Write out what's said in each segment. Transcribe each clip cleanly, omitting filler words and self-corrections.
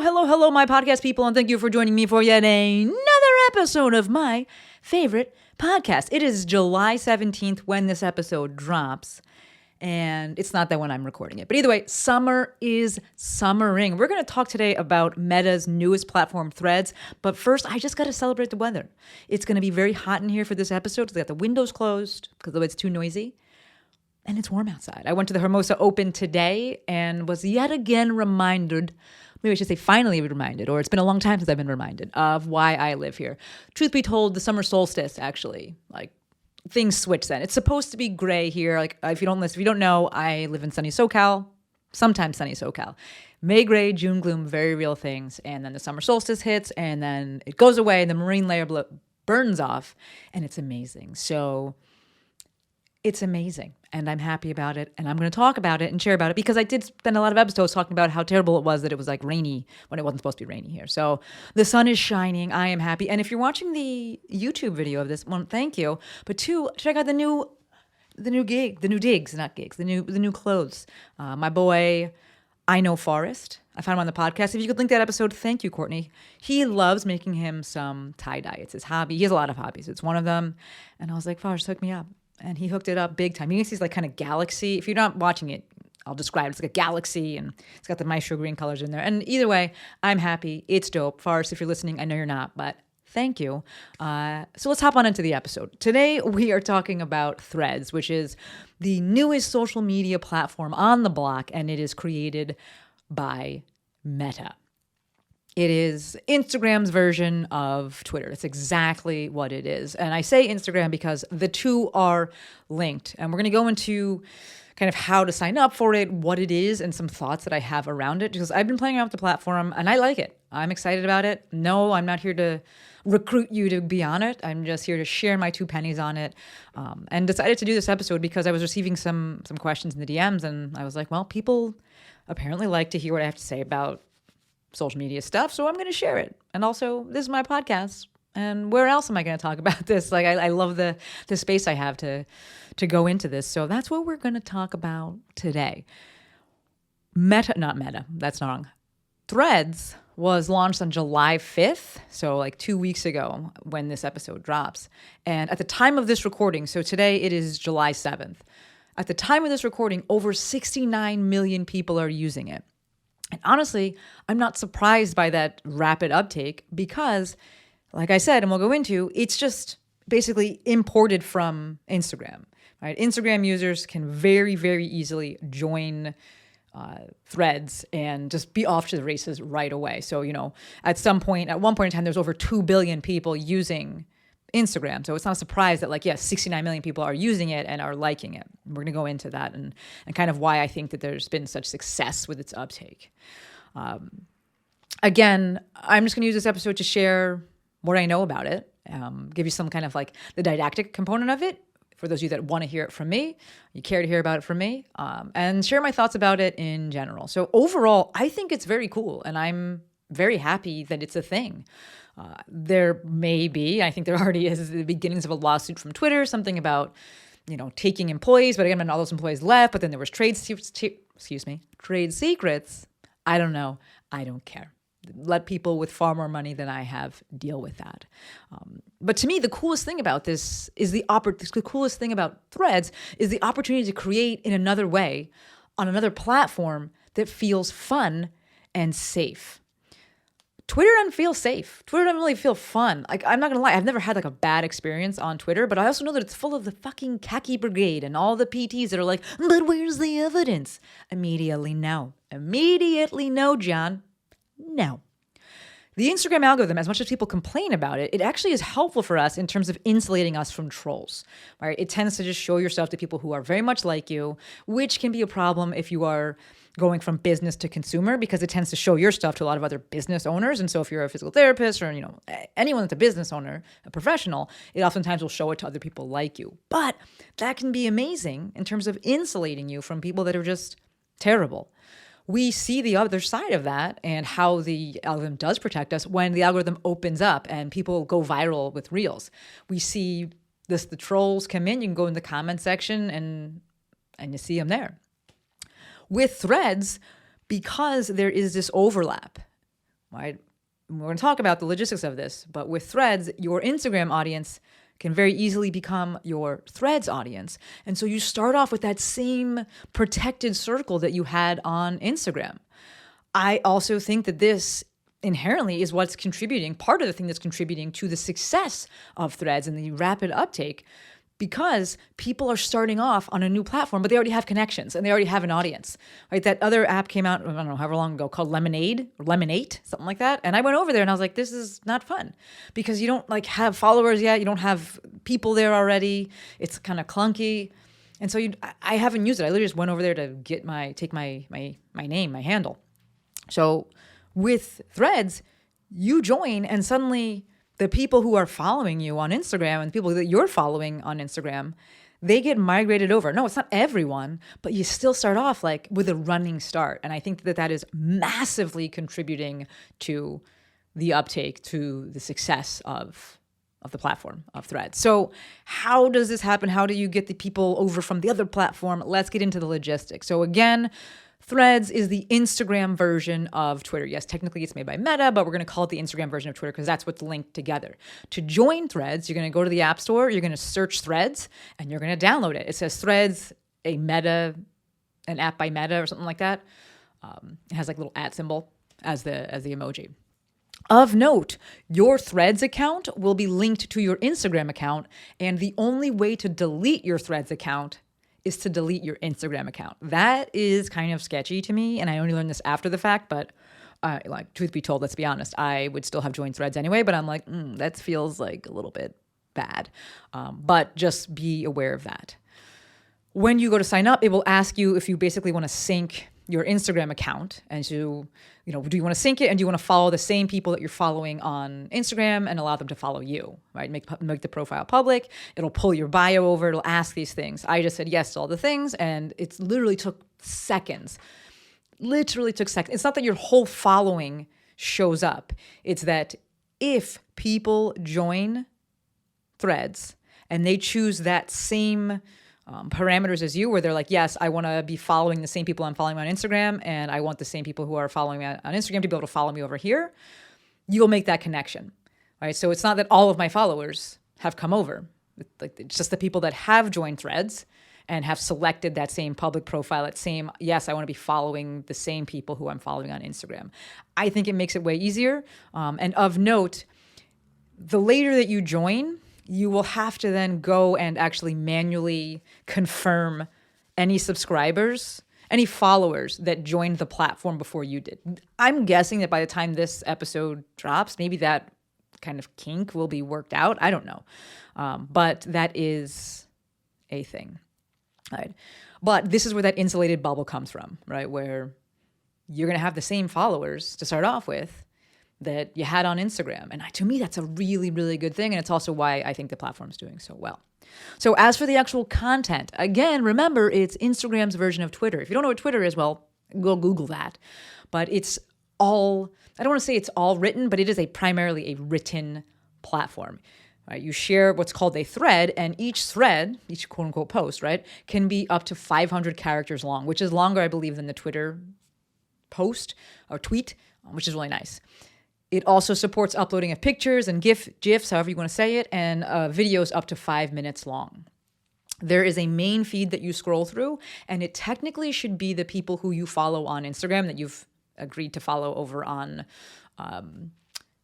Hello, my podcast people, and thank you for joining me for yet another episode of my favorite podcast. It is July 17th when this episode drops, and it's not that when I'm recording it. But either way, summer is summering. We're going to talk today about Meta's newest platform, Threads. But first, I just got to celebrate the weather. It's going to be very hot in here for this episode. So I got the windows closed because it's too noisy. And it's warm outside. I went to the Hermosa Open today and was yet again reminded, maybe I should say finally reminded, or it's been a long time since I've been reminded of why I live here. Truth be told, the summer solstice, actually, things switch then. It's supposed to be gray here. If you don't know, I live in sunny SoCal, sometimes sunny SoCal. May gray, June gloom, very real things. And then the summer solstice hits and then it goes away and the marine layer burns off and it's amazing. So it's amazing, and I'm happy about it, and I'm going to talk about it and share about it because I did spend a lot of episodes talking about how terrible it was that it was rainy when it wasn't supposed to be rainy here. So the sun is shining. I am happy. And if you're watching the YouTube video of this, one, thank you. But two, check out the new clothes. My boy, I Know Forrest. I found him on the podcast. If you could link that episode, thank you, Courtney. He loves making him some tie-dye. It's his hobby. He has a lot of hobbies. It's one of them. And I was like, Forrest, hook me up. And he hooked it up big time. You can see these kind of galaxy. If you're not watching it, I'll describe it. It's like a galaxy, and it's got the Maestro green colors in there. And either way, I'm happy. It's dope. Forrest, if you're listening, I know you're not, but thank you. So let's hop on into the episode. Today, we are talking about Threads, which is the newest social media platform on the block, and it is created by Meta. It is Instagram's version of Twitter. That's exactly what it is. And I say Instagram because the two are linked. And we're going to go into kind of how to sign up for it, what it is, and some thoughts that I have around it. Because I've been playing around with the platform and I like it. I'm excited about it. No, I'm not here to recruit you to be on it. I'm just here to share my 2 pennies on it. And decided to do this episode because I was receiving some questions in the DMs. And I was like, well, people apparently like to hear what I have to say about social media stuff, so I'm going to share it. And also, this is my podcast, and where else am I going to talk about this? I love the space I have to go into this, so that's what we're going to talk about today. Not Meta, that's not wrong. Threads was launched on July 5th, so 2 weeks ago when this episode drops. And at the time of this recording, so today it is July 7th, at the time of this recording, over 69 million people are using it. And honestly, I'm not surprised by that rapid uptake because, like I said, and we'll go into, it's just basically imported from Instagram, right? Instagram users can very, very easily join Threads and just be off to the races right away. So, at one point in time, there's over 2 billion people using Instagram. So it's not a surprise that 69 million people are using it and are liking it. We're going to go into that and kind of why I think that there's been such success with its uptake. Again, I'm just going to use this episode to share what I know about it, give you some kind of the didactic component of it for those of you that want to hear it from me, you care to hear about it from me, and share my thoughts about it in general. So overall, I think it's very cool and I'm very happy that it's a thing. There may be, I think there already is, the beginnings of a lawsuit from Twitter, something about, taking employees, but again, all those employees left, but then there was trade secrets. I don't know. I don't care. Let people with far more money than I have deal with that. But to me, the coolest thing about this is the coolest thing about Threads is the opportunity to create in another way on another platform that feels fun and safe. Twitter doesn't feel safe. Twitter doesn't really feel fun. I'm not going to lie. I've never had a bad experience on Twitter, but I also know that it's full of the fucking khaki brigade and all the PTs that are like, but where's the evidence? Immediately no, John. No. The Instagram algorithm, as much as people complain about it, it actually is helpful for us in terms of insulating us from trolls, right? It tends to just show yourself to people who are very much like you, which can be a problem if you are going from business to consumer because it tends to show your stuff to a lot of other business owners. And so if you're a physical therapist or, anyone that's a business owner, a professional, it oftentimes will show it to other people like you. But that can be amazing in terms of insulating you from people that are just terrible. We see the other side of that and how the algorithm does protect us when the algorithm opens up and people go viral with reels. We see the trolls come in, you can go in the comment section and you see them there. With Threads, because there is this overlap right? We're going to talk about the logistics of this, but with Threads, your Instagram audience can very easily become your Threads audience. And so you start off with that same protected circle that you had on Instagram. I also think that this inherently is what's contributing, part of the thing that's contributing to the success of Threads and the rapid uptake, because people are starting off on a new platform, but they already have connections and they already have an audience, right? That other app came out, I don't know, however long ago, called Lemonade or Lemonade, something like that. And I went over there and I was like, this is not fun because you don't like have followers yet. You don't have people there already. It's kind of clunky. And so I haven't used it. I literally just went over there to take my name, my handle. So with Threads, you join and suddenly the people who are following you on Instagram and the people that you're following on Instagram, they get migrated over. No, it's not everyone, but you still start off like with a running start. And I think that is massively contributing to the uptake, to the success of the platform of Threads. So how does this happen? How do you get the people over from the other platform? Let's get into the logistics. So again, Threads is the Instagram version of Twitter. Yes, technically it's made by Meta, but we're going to call it the Instagram version of Twitter because that's what's linked together. To join Threads, you're going to go to the App Store, you're going to search Threads, and you're going to download it. It says Threads, an app by Meta or something like that. It has like a little @ symbol as the emoji. Of note, your Threads account will be linked to your Instagram account, and the only way to delete your Threads account is to delete your Instagram account. That is kind of sketchy to me, and I only learned this after the fact, but like, truth be told, let's be honest, I would still have joined Threads anyway, but I'm like, that feels like a little bit bad. But just be aware of that. When you go to sign up, it will ask you if you basically want to sync your Instagram account, and so, do you want to sync it and do you want to follow the same people that you're following on Instagram and allow them to follow you, right? Make the profile public. It'll pull your bio over. It'll ask these things. I just said yes to all the things, and it literally took seconds. Literally took seconds. It's not that your whole following shows up. It's that if people join Threads and they choose that same parameters as you, where they're like, yes, I want to be following the same people I'm following on Instagram, and I want the same people who are following me on Instagram to be able to follow me over here, you'll make that connection, right? So it's not that all of my followers have come over. It's just the people that have joined Threads and have selected that same public profile, yes, I want to be following the same people who I'm following on Instagram. I think it makes it way easier. And of note, the later that you join, you will have to then go and actually manually confirm any subscribers, any followers that joined the platform before you did. I'm guessing that by the time this episode drops, maybe that kind of kink will be worked out. I don't know. But that is a thing. Right? But this is where that insulated bubble comes from, right? Where you're going to have the same followers to start off with that you had on Instagram. And to me, that's a really, really good thing. And it's also why I think the platform's doing so well. So as for the actual content, again, remember, it's Instagram's version of Twitter. If you don't know what Twitter is, well, go Google that. But it's all, I don't want to say it's all written, but it is primarily a written platform. Right? You share what's called a thread, and each thread, each quote unquote post, right, can be up to 500 characters long, which is longer, I believe, than the Twitter post or tweet, which is really nice. It also supports uploading of pictures and GIFs, however you want to say it, and videos up to 5 minutes long. There is a main feed that you scroll through, and it technically should be the people who you follow on Instagram that you've agreed to follow over on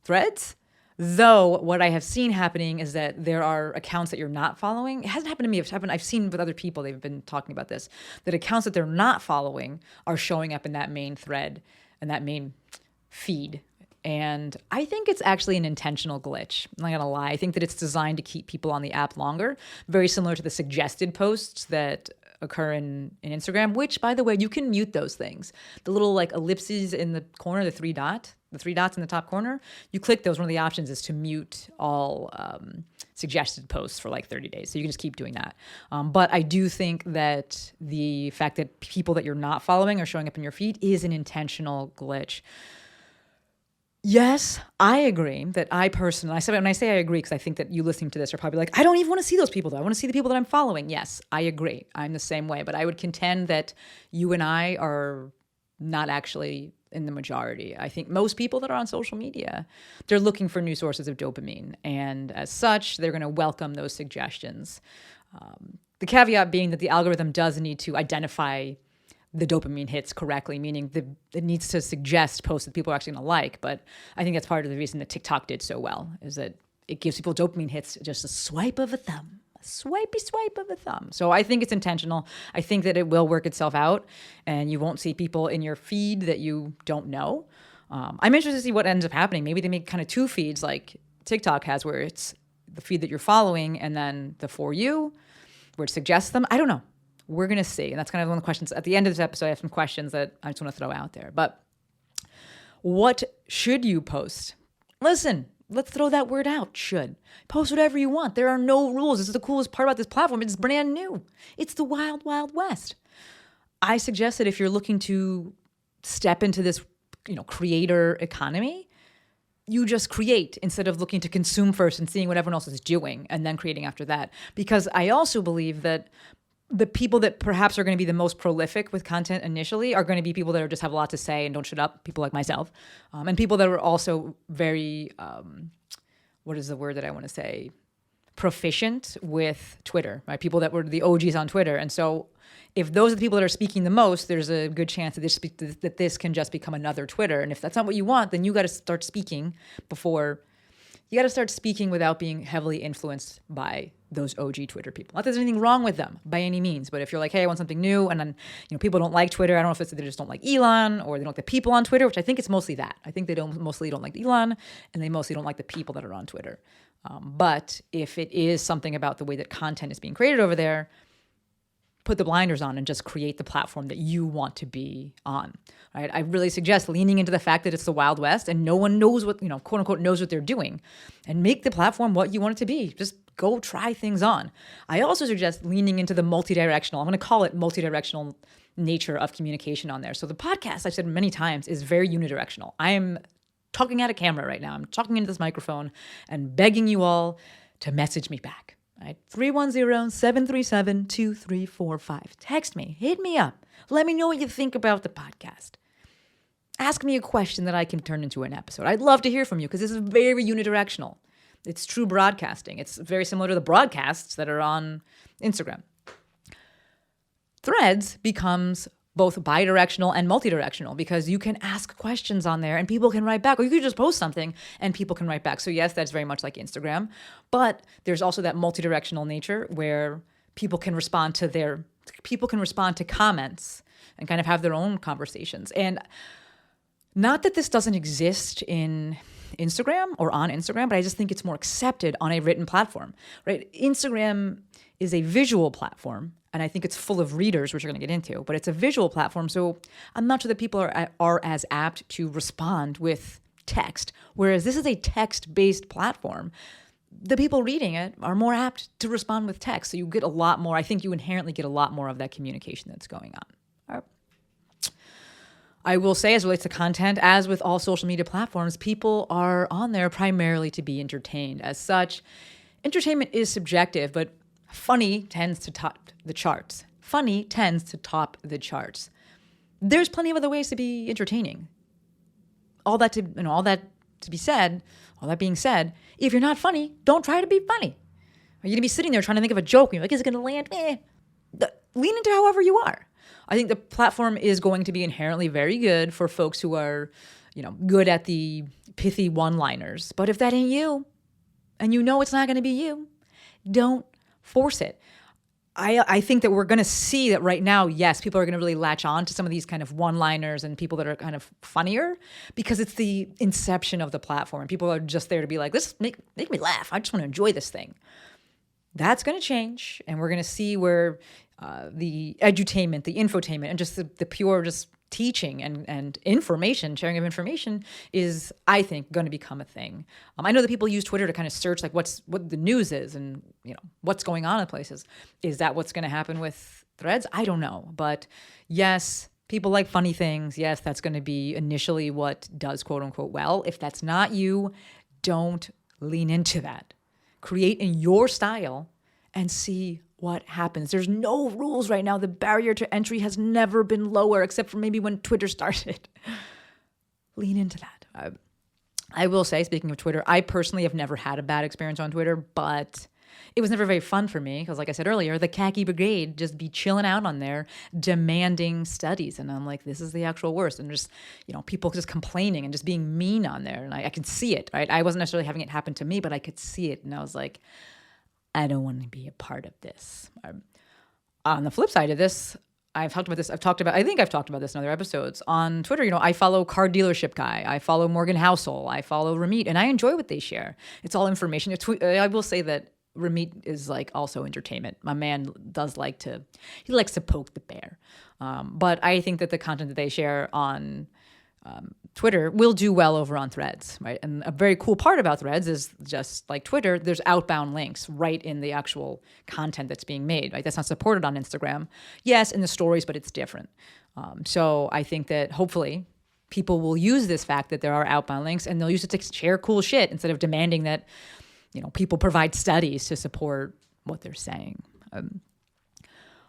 Threads. Though what I have seen happening is that there are accounts that you're not following. It hasn't happened to me. I've seen with other people, they've been talking about this, that accounts that they're not following are showing up in that main thread and that main feed. And I think it's actually an intentional glitch. I'm not going to lie. I think that it's designed to keep people on the app longer, very similar to the suggested posts that occur in Instagram, which, by the way, you can mute those things. The little like ellipses in the corner, the three dots in the top corner, you click those. One of the options is to mute all suggested posts for like 30 days. So you can just keep doing that. But I do think that the fact that people that you're not following are showing up in your feed is an intentional glitch. Yes, I agree that when I say I agree, because I think that you listening to this are probably like, I don't even want to see those people though. I want to see the people that I'm following. Yes, I agree. I'm the same way. But I would contend that you and I are not actually in the majority. I think most people that are on social media, they're looking for new sources of dopamine. And as such, they're going to welcome those suggestions. The caveat being that the algorithm does need to identify the dopamine hits correctly, meaning it needs to suggest posts that people are actually going to like. But I think that's part of the reason that TikTok did so well, is that it gives people dopamine hits just a swipe of a thumb. A swipey swipe of a thumb. So I think it's intentional. I think that it will work itself out, and you won't see people in your feed that you don't know. I'm interested to see what ends up happening. Maybe they make kind of two feeds like TikTok has, where it's the feed that you're following and then the For You, where it suggests them. I don't know. We're going to see. And that's kind of one of the questions. At the end of this episode, I have some questions that I just want to throw out there. But what should you post? Listen, let's throw that word out. Should. Post whatever you want. There are no rules. This is the coolest part about this platform. It's brand new. It's the wild, wild west. I suggest that if you're looking to step into this, creator economy, you just create instead of looking to consume first and seeing what everyone else is doing and then creating after that. Because I also believe that the people that perhaps are going to be the most prolific with content initially are going to be people that just have a lot to say and don't shut up, people like myself, and people that are also very, what is the word that I want to say, proficient with Twitter, right? People that were the OGs on Twitter. And so if those are the people that are speaking the most, there's a good chance that this can just become another Twitter. And if that's not what you want, then you got to start speaking without being heavily influenced by those OG Twitter people. Not that there's anything wrong with them by any means, but if you're like, hey, I want something new, and then people don't like Twitter, I don't know if it's that they just don't like Elon or they don't like the people on Twitter, which I think it's mostly that. I think they mostly don't like Elon, and they mostly don't like the people that are on Twitter. But if it is something about the way that content is being created over there, put the blinders on and just create the platform that you want to be on. Right? I really suggest leaning into the fact that it's the Wild West and no one knows what, quote unquote, knows what they're doing, and make the platform what you want it to be. Just go try things on. I also suggest leaning into the multi-directional, I'm going to call it multi-directional nature of communication on there. So the podcast, I've said many times, is very unidirectional. I am talking at a camera right now. I'm talking into this microphone and begging you all to message me back. Right? 310-737-2345. Text me. Hit me up. Let me know what you think about the podcast. Ask me a question that I can turn into an episode. I'd love to hear from you because this is very unidirectional. It's true broadcasting. It's very similar to the broadcasts that are on Instagram. Threads becomes both bidirectional and multidirectional because you can ask questions on there and people can write back, or you could just post something and people can write back. So yes, that's very much like Instagram, but there's also that multidirectional nature where people can respond to comments and kind of have their own conversations. And not that this doesn't exist in Instagram or on Instagram, but I just think it's more accepted on a written platform, right? Instagram is a visual platform, and I think it's full of readers, which we're going to get into, but it's a visual platform. So I'm not sure that people are as apt to respond with text, whereas this is a text-based platform. The people reading it are more apt to respond with text. So you get a lot more, I think you inherently get a lot more of that communication that's going on. All right. I will say, as it relates to content, as with all social media platforms, people are on there primarily to be entertained. As such, entertainment is subjective, but funny tends to top the charts. There's plenty of other ways to be entertaining. All that being said, if you're not funny, don't try to be funny. You're going to be sitting there trying to think of a joke, and you're like, is it going to land? Lean into however you are. I think the platform is going to be inherently very good for folks who are, good at the pithy one-liners. But if that ain't you, and it's not going to be you, don't force it. I think that we're going to see that right now, yes, people are going to really latch on to some of these kind of one-liners and people that are kind of funnier because it's the inception of the platform. And people are just there to be like, let's make me laugh. I just want to enjoy this thing. That's going to change, and we're going to see where the edutainment, the infotainment, and just the pure just teaching and information, sharing of information is, I think, going to become a thing. I know that people use Twitter to kind of search like what the news is and what's going on in places. Is that what's going to happen with Threads? I don't know. But yes, people like funny things. Yes, that's going to be initially what does quote unquote well. If that's not you, don't lean into that. Create in your style and see what happens. There's no rules right now. The barrier to entry has never been lower, except for maybe when Twitter started. lean into that. I will say, speaking of Twitter, I personally have never had a bad experience on Twitter, but it was never very fun for me because, like I said earlier, the khaki brigade just be chilling out on there demanding studies. And I'm like, this is the actual worst. And just, people just complaining and just being mean on there. And I could see it, right? I wasn't necessarily having it happen to me, but I could see it. And I was like, I don't want to be a part of this. On the flip side of this, I've talked about this. I think I've talked about this in other episodes. On Twitter, I follow Car Dealership Guy. I follow Morgan Housel. I follow Ramit, and I enjoy what they share. It's all information. I will say that Ramit is like also entertainment. My man he likes to poke the bear. But I think that the content that they share on Twitter will do well over on Threads, right? And a very cool part about Threads is just like Twitter, there's outbound links right in the actual content that's being made, right? That's not supported on Instagram. Yes, in the stories, but it's different. So I think that hopefully people will use this fact that there are outbound links and they'll use it to share cool shit instead of demanding that, people provide studies to support what they're saying.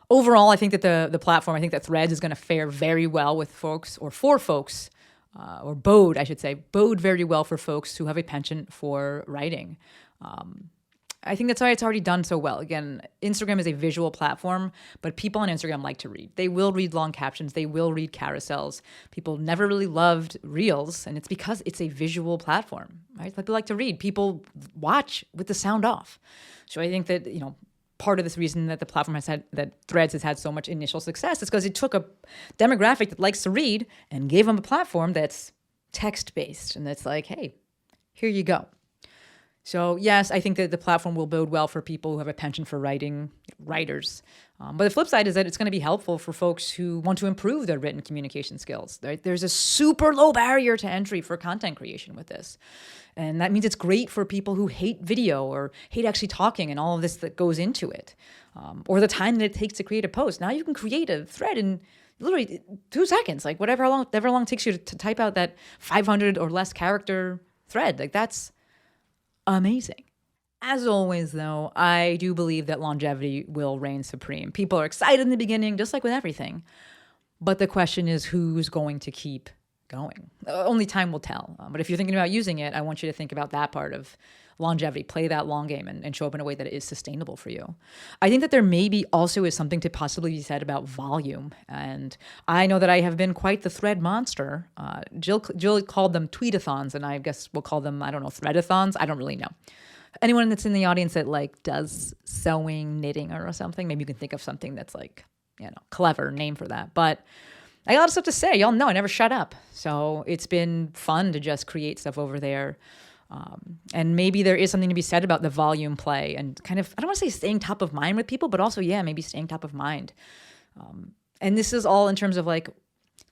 Overall, I think that the platform, I think that Threads is going to fare very well with folks, or for folks, or bode, I should say, bode very well for folks who have a penchant for writing. I think that's why it's already done so well. Again, Instagram is a visual platform, but people on Instagram like to read. They will read long captions. They will read carousels. People never really loved Reels, and it's because it's a visual platform, right? People like to read. People watch with the sound off. So I think that, part of this reason that the platform that Threads has had so much initial success is because it took a demographic that likes to read and gave them a platform that's text-based. And that's like, hey, here you go. So yes, I think that the platform will bode well for people who have a penchant for writers. But the flip side is that it's going to be helpful for folks who want to improve their written communication skills. Right? There's a super low barrier to entry for content creation with this. And that means it's great for people who hate video or hate actually talking and all of this that goes into it. Or the time that it takes to create a post. Now you can create a thread in literally 2 seconds, like whatever long it takes you to type out that 500 or less character thread. Like that's amazing. As always, though, I do believe that longevity will reign supreme. People are excited in the beginning, just like with everything. But the question is, who's going to keep going? Only time will tell. But if you're thinking about using it, I want you to think about that part of longevity. Play that long game and show up in a way that is sustainable for you. I think that there maybe also is something to possibly be said about volume. And I know that I have been quite the thread monster. Jill called them tweetathons, and I guess we'll call them, I don't know, threadathons. I don't really know. Anyone that's in the audience that like does sewing, knitting, or something, maybe you can think of something that's like, clever name for that. But I got a lot of stuff to say. Y'all know I never shut up. So it's been fun to just create stuff over there. And maybe there is something to be said about the volume play and kind of, I don't want to say staying top of mind with people, but also, maybe staying top of mind. And this is all in terms of like,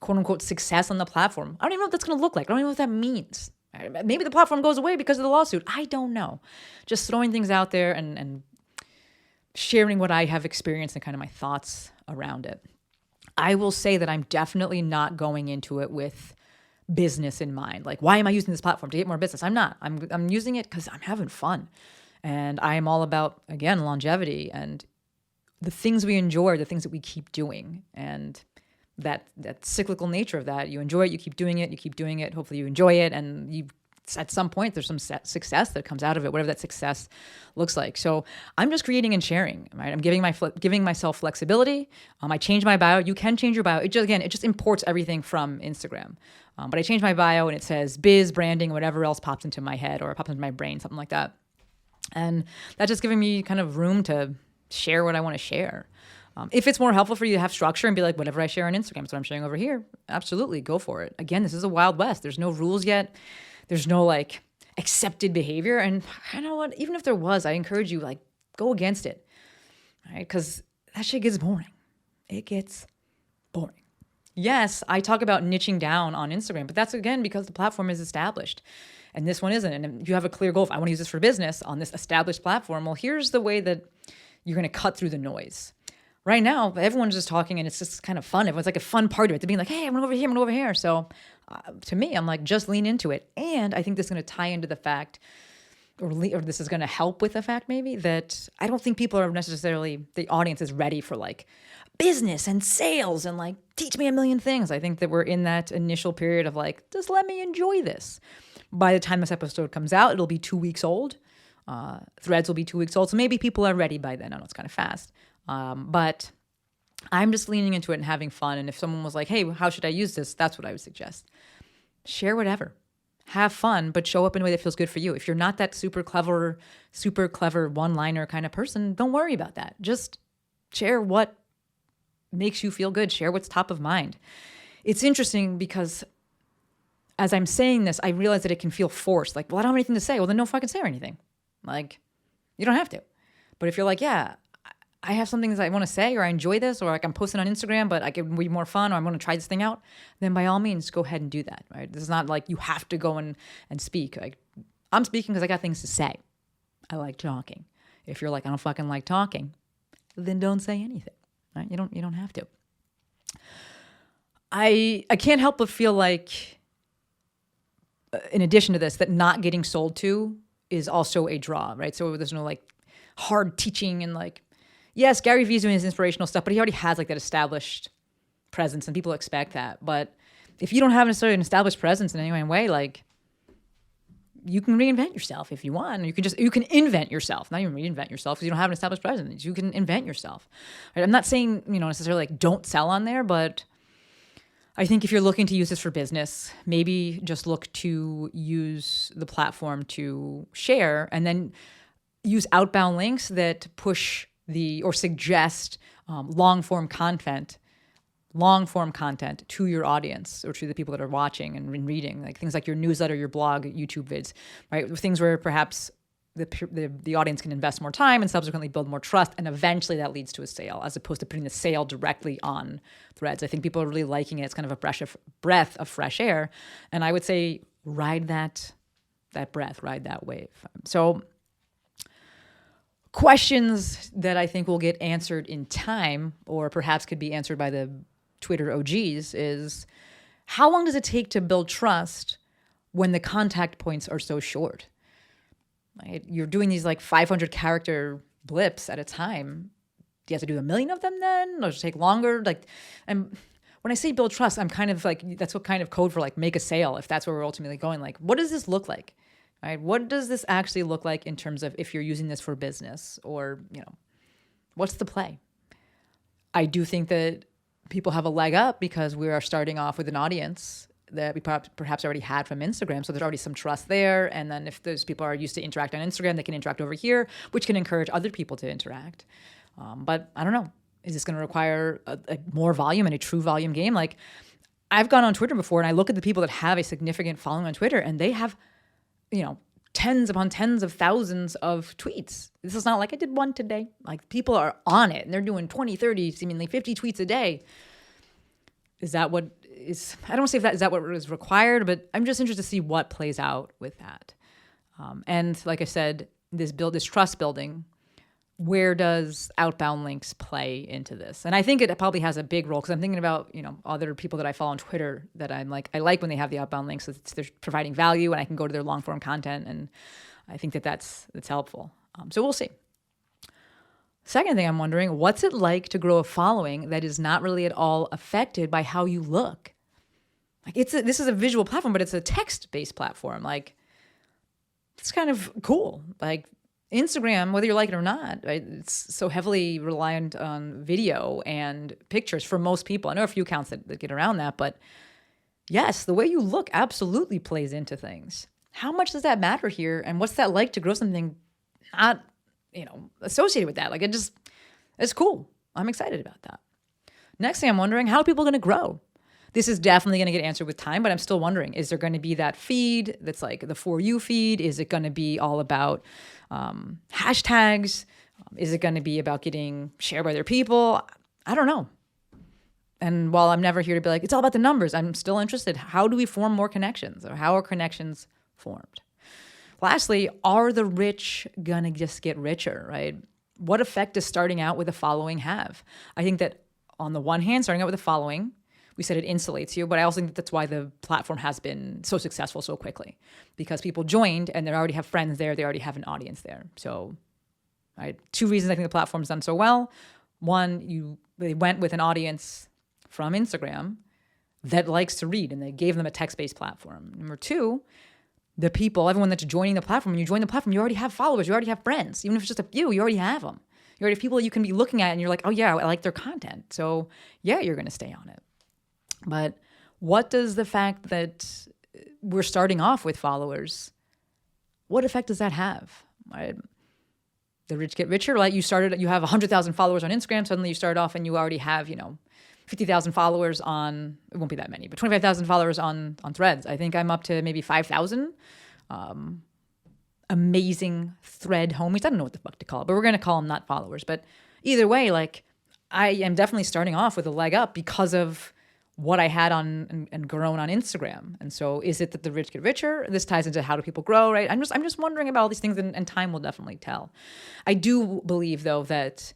quote unquote, success on the platform. I don't even know what that's going to look like. I don't even know what that means. Maybe the platform goes away because of the lawsuit. I don't know. Just throwing things out there and sharing what I have experienced and kind of my thoughts around it. I will say that I'm definitely not going into it with business in mind. Like, why am I using this platform? To get more business? I'm not. I'm using it because I'm having fun. And I am all about, again, longevity and the things we enjoy, the things that we keep doing. And that cyclical nature of that. You enjoy it, you keep doing it. Hopefully you enjoy it. And you, at some point, there's some success that comes out of it, whatever that success looks like. So I'm just creating and sharing, right? I'm giving myself flexibility. I changed my bio. You can change your bio. It just imports everything from Instagram. But I changed my bio and it says biz, branding, whatever else pops into my head or pops into my brain, something like that. And that's just giving me kind of room to share what I want to share. If it's more helpful for you to have structure and be like, whatever I share on Instagram is what I'm sharing over here, absolutely, go for it. Again, this is a Wild West. There's no rules yet. There's no like accepted behavior. And you know what? Even if there was, I encourage you, like, go against it, right? Because that shit gets boring. It gets boring. Yes, I talk about niching down on Instagram, but that's, again, because the platform is established. And this one isn't. And if you have a clear goal, if I want to use this for business on this established platform, well, here's the way that you're going to cut through the noise. Right now, everyone's just talking and it's just kind of fun. Everyone's like a fun part of it. They're being like, hey, I'm going to go over here. So to me, I'm like, just lean into it. And I think this is going to tie into the fact, or this is going to help with the fact maybe, that I don't think people are necessarily, the audience is ready for like business and sales and like teach me a million things. I think that we're in that initial period of like, just let me enjoy this. By the time this episode comes out, it'll be 2 weeks old. Threads will be 2 weeks old. So maybe people are ready by then. I know it's kind of fast. But I'm just leaning into it and having fun. And if someone was like, hey, how should I use this? That's what I would suggest. Share whatever. Have fun, but show up in a way that feels good for you. If you're not that super clever one-liner kind of person, don't worry about that. Just share what makes you feel good. Share what's top of mind. It's interesting because as I'm saying this, I realize that it can feel forced. Like, well, I don't have anything to say. Well, then don't fucking say anything. Like, you don't have to. But if you're like, yeah, I have something that I want to say, or I enjoy this, or like I'm posting on Instagram, but I can be more fun, or I'm going to try this thing out, then by all means, go ahead and do that, right? This is not like you have to go and speak. Like, I'm speaking because I got things to say. I like talking. If you're like, I don't fucking like talking, then don't say anything, right? You don't have to. I can't help but feel like, in addition to this, that not getting sold to is also a draw, right? So there's no like hard teaching and like, yes, Gary Vee's doing his inspirational stuff, but he already has like that established presence and people expect that. But if you don't have necessarily an established presence in any way, like you can reinvent yourself if you want. You can invent yourself, not even reinvent yourself because you don't have an established presence. You can invent yourself. Right? I'm not saying, necessarily like don't sell on there, but I think if you're looking to use this for business, maybe just look to use the platform to share and then use outbound links that push or suggest long-form content to your audience or to the people that are watching and reading, like things like your newsletter, your blog, YouTube vids, right? Things where perhaps the audience can invest more time and subsequently build more trust, and eventually that leads to a sale, as opposed to putting the sale directly on Threads. I think people are really liking it. It's kind of a breath of fresh air, and I would say ride that breath, ride that wave. So questions that I think will get answered in time, or perhaps could be answered by the Twitter OGs, is how long does it take to build trust when the contact points are so short? Right? You're doing these like 500 character blips at a time. Do you have to do 1 million of them then? Or does it take longer? Like, and when I say build trust, I'm kind of like, that's what kind of code for like make a sale, if that's where we're ultimately going. Like, what does this look like? Right? What does this actually look like in terms of if you're using this for business, or, what's the play? I do think that people have a leg up because we are starting off with an audience that we perhaps already had from Instagram. So there's already some trust there. And then if those people are used to interact on Instagram, they can interact over here, which can encourage other people to interact. But I don't know. Is this going to require a more volume and a true volume game? Like, I've gone on Twitter before and I look at the people that have a significant following on Twitter and they have, tens upon tens of thousands of tweets. This is not like I did one today. Like, people are on it and they're doing 20, 30, seemingly 50 tweets a day. Is that what is, I don't say if that is that what is required, but I'm just interested to see what plays out with that. And like I said, this trust building, where does outbound links play into this? And I think it probably has a big role, because I'm thinking about, other people that I follow on Twitter that I'm like, I like when they have the outbound links. So they're providing value and I can go to their long form content. And I think that's helpful. So we'll see. Second thing I'm wondering, what's it like to grow a following that is not really at all affected by how you look? Like, this is a visual platform, but it's a text-based platform. Like, it's kind of cool. Like, Instagram, whether you like it or not, right, it's so heavily reliant on video and pictures for most people. I know a few accounts that get around that, but yes, the way you look absolutely plays into things. How much does that matter here? And what's that like to grow something not, associated with that? Like, it's cool. I'm excited about that. Next thing I'm wondering, how are people going to grow? This is definitely going to get answered with time, but I'm still wondering, is there going to be that feed that's like the For You feed? Is it going to be all about hashtags? Is it going to be about getting shared by other people? I don't know. And while I'm never here to be like, it's all about the numbers, I'm still interested. How do we form more connections, or how are connections formed? Lastly, are the rich going to just get richer, right? What effect does starting out with a following have? I think that on the one hand, starting out with a following, we said it insulates you, but I also think that's why the platform has been so successful so quickly, because people joined and they already have friends there. They already have an audience there. So, right, 2 reasons I think the platform's done so well. One, they went with an audience from Instagram that likes to read, and they gave them a text-based platform. Number two, the people, everyone that's joining the platform, when you join the platform, you already have followers, you already have friends. Even if it's just a few, you already have them. You already have people you can be looking at and you're like, oh yeah, I like their content. So yeah, you're going to stay on it. But what does the fact that we're starting off with followers, what effect does that have? Right? The rich get richer, like you have 100,000 followers on Instagram. Suddenly you start off and you already have, 50,000 followers on, it won't be that many, but 25,000 followers on Threads. I think I'm up to maybe 5,000. Amazing thread homies. I don't know what the fuck to call it, but we're going to call them not followers. But either way, like I am definitely starting off with a leg up because of what I had on and grown on Instagram. And so is it that the rich get richer? This ties into how do people grow, right? I'm just wondering about all these things, and time will definitely tell. I do believe though that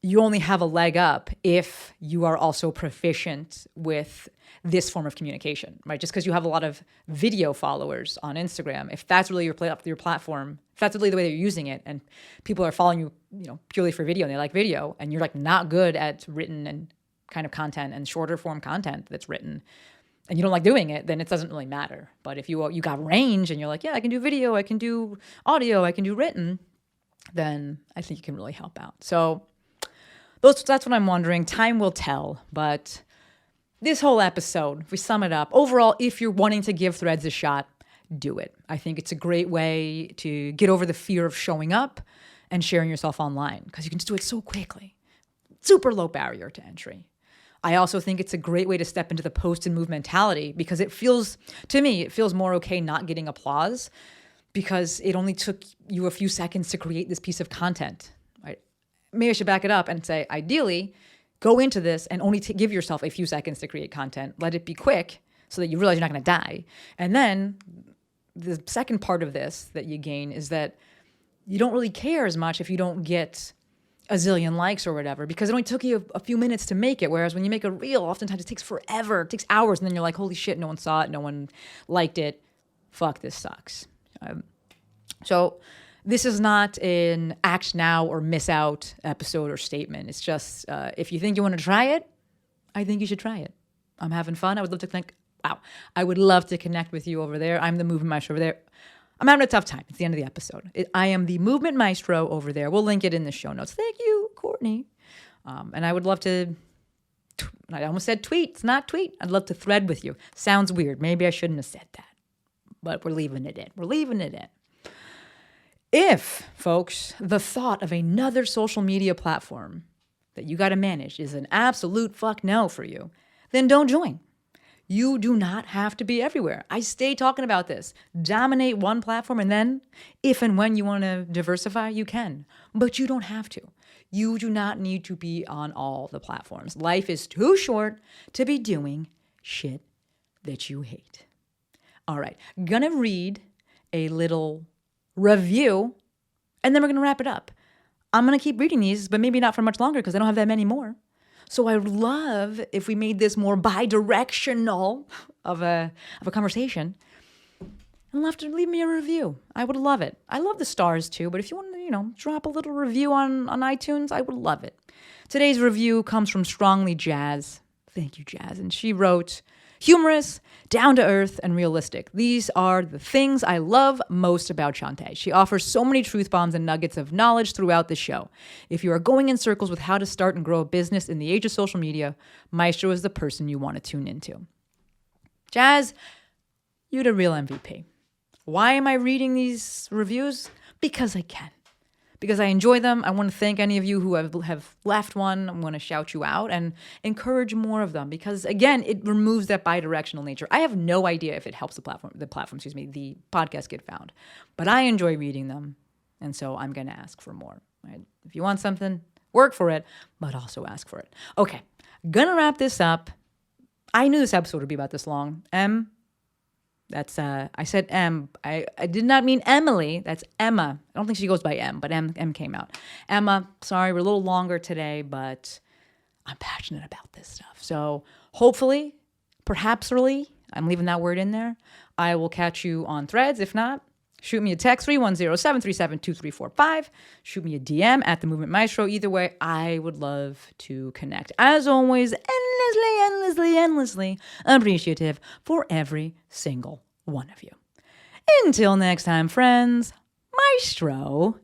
you only have a leg up if you are also proficient with this form of communication, right? Just because you have a lot of video followers on Instagram, if that's really your platform, if that's really the way that you're using it, and people are following you, purely for video and they like video, and you're like not good at written and kind of content and shorter form content that's written, and you don't like doing it, then it doesn't really matter. But if you got range and you're like, yeah, I can do video, I can do audio, I can do written, then I think you can really help out. So that's what I'm wondering. Time will tell. But this whole episode, if we sum it up, overall, if you're wanting to give Threads a shot, do it. I think it's a great way to get over the fear of showing up and sharing yourself online, because you can just do it so quickly. Super low barrier to entry. I also think it's a great way to step into the post and move mentality, because to me, it feels more okay not getting applause because it only took you a few seconds to create this piece of content. Maybe I should back it up and say, ideally, go into this and only give yourself a few seconds to create content. Let it be quick so that you realize you're not going to die. And then the second part of this that you gain is that you don't really care as much if you don't get a zillion likes or whatever, because it only took you a few minutes to make it. Whereas when you make a reel, oftentimes it takes forever. It takes hours. And then you're like, holy shit, no one saw it. No one liked it. Fuck, this sucks. So this is not an act now or miss out episode or statement. It's just, if you think you want to try it, I think you should try it. I'm having fun. I would love to connect with you over there. I'm the Movement Maestro over there. I'm having a tough time. It's the end of the episode. I am the Movement Maestro over there. We'll link it in the show notes. Thank you, Courtney. And I would love to, I almost said tweet. It's not tweet. I'd love to thread with you. Sounds weird. Maybe I shouldn't have said that. But we're leaving it in. We're leaving it in. If, folks, the thought of another social media platform that you got to manage is an absolute fuck no for you, then don't join. You do not have to be everywhere. I stay talking about this. Dominate one platform, and then if and when you want to diversify, you can. But you don't have to. You do not need to be on all the platforms. Life is too short to be doing shit that you hate. All right, gonna read a little review, and then we're going to wrap it up. I'm going to keep reading these, but maybe not for much longer because I don't have that many more. So I would love if we made this more bi-directional of a conversation, and love to leave me a review. I would love it. I love the stars too, but if you want to, drop a little review on iTunes, I would love it. Today's review comes from Strongly Jazz. Thank you, Jazz. And she wrote, humorous, down-to-earth, and realistic. These are the things I love most about Shantae. She offers so many truth bombs and nuggets of knowledge throughout the show. If you are going in circles with how to start and grow a business in the age of social media, Maestro is the person you want to tune into. Jazz, you're the real MVP. Why am I reading these reviews? Because I can. Because I enjoy them. I want to thank any of you who have left one. I'm going to shout you out and encourage more of them, because again, it removes that bi-directional nature. I have no idea if it helps the podcast get found, but I enjoy reading them. And so I'm going to ask for more. Right? If you want something, work for it, but also ask for it. Okay. Gonna wrap this up. I knew this episode would be about this long. I said M. I did not mean Emily. That's Emma. I don't think she goes by M, but M came out. Emma, sorry, we're a little longer today, but I'm passionate about this stuff. So hopefully, perhaps really, I'm leaving that word in there, I will catch you on Threads. If not, Shoot me a text, 310-737-2345. Shoot me a DM at The Movement Maestro. Either way, I would love to connect. As always, endlessly appreciative for every single one of you. Until next time, friends, Maestro